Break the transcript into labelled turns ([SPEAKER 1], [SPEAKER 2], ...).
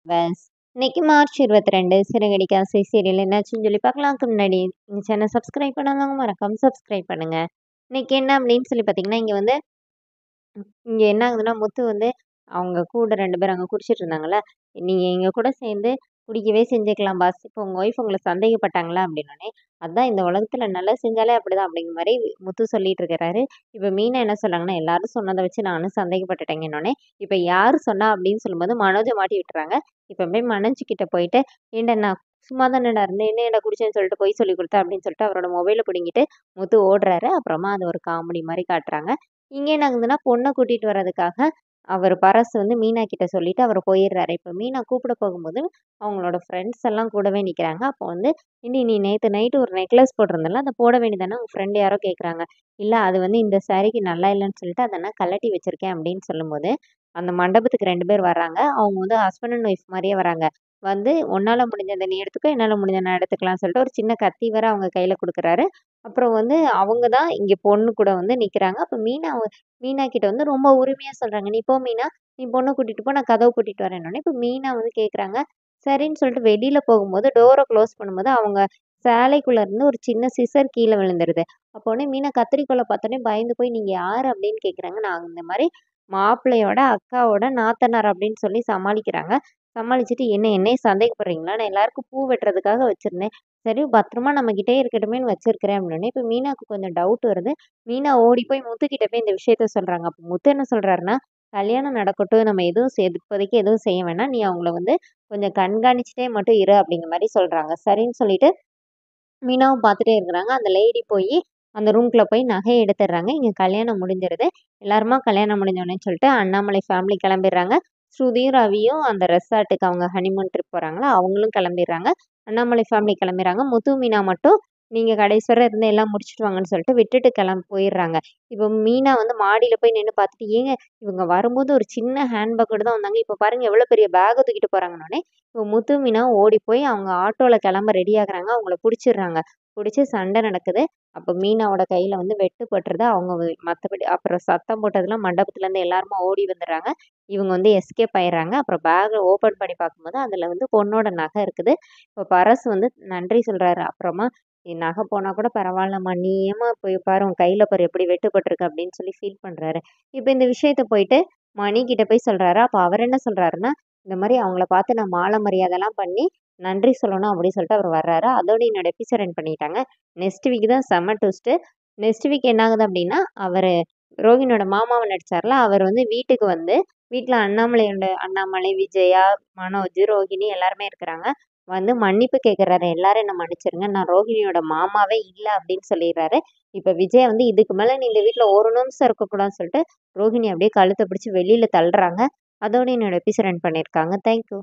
[SPEAKER 1] Bus. இன்னைக்கு March 22 Siragadikka ஆசை serial என்னாச்சுன்னு சொல்லி பார்க்கலாம்க்கு முன்னாடி இந்த சேனல் சப்ஸ்கிரைப் பண்ணாதவங்க மறக்காம சப்ஸ்கிரைப் பண்ணுங்க. இன்னைக்கு என்ன அப்படின்னு சொல்லி பார்த்தீங்கன்னா, இங்க என்ன ஆகுதுன்னா, முத்து வந்து அவங்க கூட 2 பேரும் அங்க குடிச்சிட்டு இருந்தாங்கல்ல, "நீங்க எங்க கூட சேர்ந்து குடிக்கவே செஞ்சுக்கலாம் பாஸ். இப்போ உங்க ஒய்ஃப் உங்கள சந்தேகப்பட்டாங்களா?" அப்படின்னோனே, "அதான் இந்த உலகத்துல நல்லது செஞ்சாலே அப்படிதான்." அப்படிங்கிற மாரி முத்து சொல்லிட்டு இருக்கிறாரு. இப்ப மீனா என்ன சொல்றாங்கன்னா, "எல்லாரும் சொன்னத வச்சு நானும் சந்தேகப்பட்டுட்டேங்கன்னோனே, இப்ப யாரு சொன்னா?" அப்படின்னு சொல்லும்போது மனோஜ மாட்டி விட்டுறாங்க. இப்ப போய் மனோஜ் கிட்ட போயிட்டு, "ஏன்டா நான் சும்மா தானடா இருந்தேன். என்னையடா குடிச்சேன்னு சொல்லிட்டு பொய் சொல்லி குடுத்த?" அப்படின்னு சொல்லிட்டு அவரோட மொபைல புடுங்கிட்டு முத்து ஓடுறாரு. அப்புறமா அது ஒரு காமெடி மாரி காட்டுறாங்க. இங்க என்ன ஆகுதுன்னா, பொண்ண கூட்டிட்டு வர்றதுக்காக அவரு பரஸ் வந்து மீனா கிட்ட சொல்லிட்டு அவரு போயிடுறாரு. இப்ப மீனா கூப்பிட போகும்போது, அவங்களோட ஃப்ரெண்ட்ஸ் எல்லாம் கூடவே நிக்கிறாங்க. அப்போ வந்து, "ஏன்டி நீ நேத்து நைட்டு ஒரு நெக்லஸ் போட்டிருந்தல்ல, அத போட வேண்டியதானே?" உங்க ஃப்ரெண்ட் யாரோ கேட்குறாங்க. "இல்ல அது வந்து இந்த சாரீக்கு நல்லா இல்லன்னு சொல்லிட்டு அத நான் கழட்டி வச்சிருக்கேன்." அப்படின்னு சொல்லும்போது, அந்த மண்டபத்துக்கு 2 பேர் வர்றாங்க. அவங்க வந்து ஹஸ்பண்ட் அண்ட் ஒய்ஃப் மாரியே வராங்க. வந்து, "உன்னால முடிஞ்சத நீ எடுத்துக்கோ, என்னால முடிஞ்சத நான் எடுத்துக்கலாம்னு" சொல்லிட்டு ஒரு சின்ன கத்தி வேற அவங்க கையில குடுக்குறாரு. அப்புறம் வந்து அவங்க தான் இங்க பொண்ணு கூட வந்து நிக்கிறாங்க. அப்ப மீனா கிட்ட வந்து ரொம்ப உரிமையா சொல்றாங்க. "நீ போ மீனா, நீ பொண்ண கூட்டிட்டு போ, நான் கதவ பூட்டிட்டு வரேன்னோனே." இப்ப மீனா வந்து கேட்குறாங்க. சரின்னு சொல்லிட்டு வெளியில போகும்போது டோர க்ளோஸ் பண்ணும்போது, அவங்க சேலைக்குள்ள இருந்து ஒரு சின்ன சிசர் கீழ விழுந்துருது. அப்போனே மீனா கத்தரிக்கோல பார்த்தோனே பயந்து போய், "நீங்க யாரு?" அப்படின்னு கேட்குறாங்க. "நான் இந்த மாரி மாப்பிள்ளையோட அக்காவோட நாத்தனார்" அப்படின்னு சொல்லி சமாளிக்கிறாங்க. சமாளிச்சுட்டு, என்னைய சந்தேகப்படுறீங்களா? நான் எல்லாருக்கும் பூ வெட்டுறதுக்காக வச்சிருந்தேன். சரி பத்திரமா நம்மகிட்டயே இருக்கட்டுமேன்னு வச்சிருக்கிறேன்" அப்படின்னோனே, இப்ப மீனாக்கு கொஞ்சம் டவுட் வருது. மீனா ஓடி போய் முத்துக்கிட்ட போய் இந்த விஷயத்த சொல்றாங்க. அப்ப முத்து என்ன சொல்றாருன்னா, "கல்யாணம் நடக்கட்டும். நம்ம எதுவும் இப்போதைக்கு எதுவும் செய்ய வேணாம். நீ அவங்கள வந்து கொஞ்சம் கண்காணிச்சுட்டே மட்டும் இரு." அப்படிங்கிற மாரி சொல்றாங்க. சரின்னு சொல்லிட்டு மீனாவும் பார்த்துட்டே இருக்கிறாங்க. அந்த லேடி போயி அந்த ரூம்குள்ள போய் நகைய எடுத்துடுறாங்க. இங்க கல்யாணம் முடிஞ்சிருது. எல்லாருமா கல்யாணம் முடிஞ்சோனேன்னு சொல்லிட்டு அண்ணாமலை ஃபேமிலி கிளம்பிடுறாங்க. ஸ்ருதியும், ரவியும் அந்த ரெசார்ட்டுக்கு அவங்க ஹனிமூன் ட்ரிப் போறாங்கல்ல, அவங்களும் கிளம்பிடுறாங்க. அண்ணாமலை ஃபேமிலி கிளம்பிடுறாங்க. முத்து, மீனா மட்டும் நீங்க கடைசி வரை இருந்து எல்லாம் முடிச்சுட்டு வாங்கன்னு சொல்லிட்டு விட்டுட்டு போயிடுறாங்க. இப்போ மீனா வந்து மாடியில போய் நின்னு பார்த்துட்டு, "ஏங்க இவங்க வரும்போது ஒரு சின்ன ஹேண்ட்பேக்கோட தான் வந்தாங்க. இப்போ பாருங்க எவ்வளோ பெரிய பேக்க தூக்கிட்டு போறாங்கன்னோனே" இப்போ முத்து, மீனாவும் ஓடி போய் அவங்க ஆட்டோல கிளம்ப ரெடி ஆகுறாங்க. அவங்கள புடிச்சிடுறாங்க. புடிச்சு சண்டை நடக்குது. அப்ப மீனாவோட கையில வந்து வெட்டு பட்டுருது. அவங்க மத்தபடி அப்புறம் சத்தம் போட்டதெல்லாம் மண்டபத்துலேருந்து எல்லாருமா ஓடி வந்துடுறாங்க. இவங்க வந்து எஸ்கேப் ஆயிடுறாங்க. அப்புறம் பேக்க ஓப்பன் பண்ணி பார்க்கும்போது, அதில வந்து பொண்ணோட நகை இருக்குது. இப்போ பரஸ் வந்து நன்றி சொல்றாரு. அப்புறமா "என் நகை போனா கூட பரவாயில்லம்மா. நீ ஏம்மா போய் பாரு உன் கையில பாரு எப்படி வெட்டுப்பட்டுருக்கு" அப்படின்னு சொல்லி ஃபீல் பண்றாரு. இப்ப இந்த விஷயத்த போயிட்டு மணி கிட்ட போய் சொல்றாரு. அப்ப அவர் என்ன சொல்றாருன்னா, இந்த மாரி அவங்கள பார்த்து நான் மாலை மரியாதைலாம் பண்ணி நன்றி சொல்லணும் அப்படின்னு சொல்லிட்டு அவர் வர்றாரு. அதோட என்னோட எபிசோட் எண்ட் பண்ணிட்டாங்க. நெக்ஸ்ட் வீக் தான் செம்ம ட்விஸ்ட்டு. நெக்ஸ்ட் வீக் என்ன ஆகுது அப்படின்னா, அவரு ரோகிணியோட மாமாவா நடிச்சார்ல, அவர் வந்து வீட்டுக்கு வந்து வீட்ல அண்ணாமலை, விஜயா, மனோஜ், ரோகிணி எல்லாருமே இருக்கிறாங்க. வந்து மன்னிப்பு கேட்குறாரு. "எல்லாரும் என்ன மன்னிச்சிருங்க. நான் ரோகிணியோட மாமாவே இல்ல" அப்படின்னு சொல்லிடுறாரு. இப்ப விஜயா வந்து இதுக்கு மேல நீ இந்த வீட்ல ஒரு நிமிஷம் இருக்கக்கூடாதுன்னு சொல்லிட்டு, ரோகிணி அப்படியே கழுத்த பிடிச்சு வெளியில தள்ளுறாங்க. அதோட என்னோட எபிசோட் எண்ட் பண்ணியிருக்காங்க. Thank you.